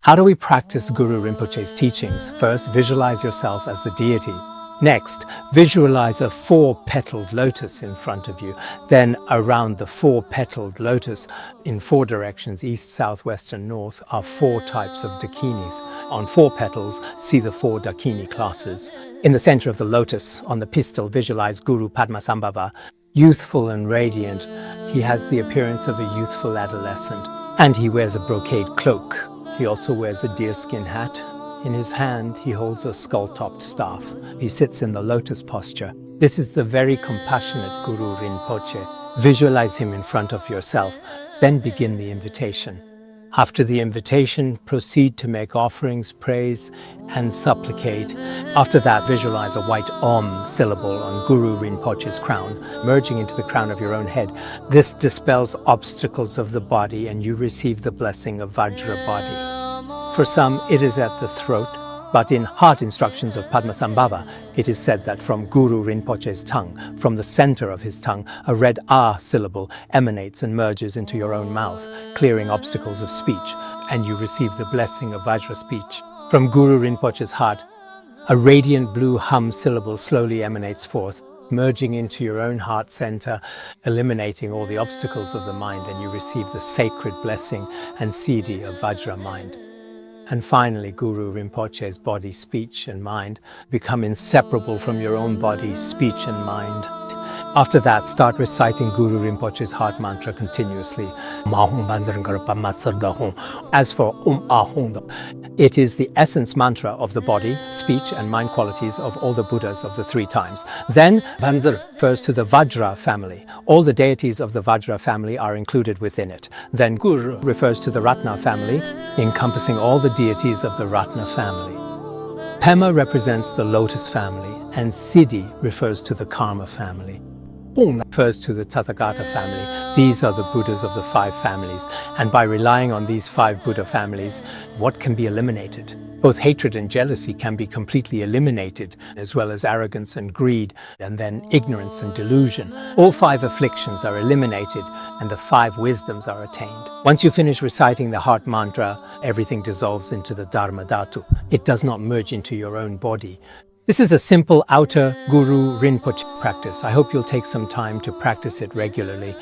How do we practice Guru Rinpoche's teachings? First, visualize yourself as the deity. Next, visualize a 4-petaled lotus in front of you. Then, around the 4-petaled lotus, in 4 directions, east, south, west, and north, are 4 types of dakinis. On 4 petals, see the 4 dakini classes. In the center of the lotus, on the pistil, visualize Guru Padmasambhava. Youthful and radiant, he has the appearance of a youthful adolescent, and he wears a brocade cloak. He also wears a deerskin hat. In his hand, he holds a skull-topped staff. He sits in the lotus posture. This is the very compassionate Guru Rinpoche. Visualize him in front of yourself, then begin the invitation. After the invitation, proceed to make offerings, praise, and supplicate. After that, visualize a white Om syllable on Guru Rinpoche's crown, merging into the crown of your own head. This dispels obstacles of the body, and you receive the blessing of Vajra Body. For some, it is at the throat, but in heart instructions of Padmasambhava, it is said that from Guru Rinpoche's tongue, from the center of his tongue, a red Ah syllable emanates and merges into your own mouth, clearing obstacles of speech, and you receive the blessing of Vajra speech. From Guru Rinpoche's heart, a radiant blue Hum syllable slowly emanates forth, merging into your own heart center, eliminating all the obstacles of the mind, and you receive the sacred blessing and Siddhi of Vajra mind. And finally, Guru Rinpoche's body, speech, and mind become inseparable from your own body, speech, and mind. After that, start reciting Guru Rinpoche's Heart Mantra continuously. As for Ahong, it is the essence mantra of the body, speech, and mind qualities of all the Buddhas of the 3 times. Then, Benza refers to the Vajra family. All the deities of the Vajra family are included within it. Then Gur refers to the Ratna family, encompassing all the deities of the Ratna family. Pema represents the Lotus family, and Siddhi refers to the Karma family. Hong refers to the Tathagata family. These are the Buddhas of the 5 families, and by relying on these 5 Buddha families, what can be eliminated? Both hatred and jealousy can be completely eliminated, as well as arrogance and greed, and then ignorance and delusion. All 5 afflictions are eliminated, and the 5 wisdoms are attained. Once you finish reciting the heart mantra, everything dissolves into the Dharmadhatu. It does not merge into your own body. This is a simple outer Guru Rinpoche practice. I hope you'll take some time to practice it regularly.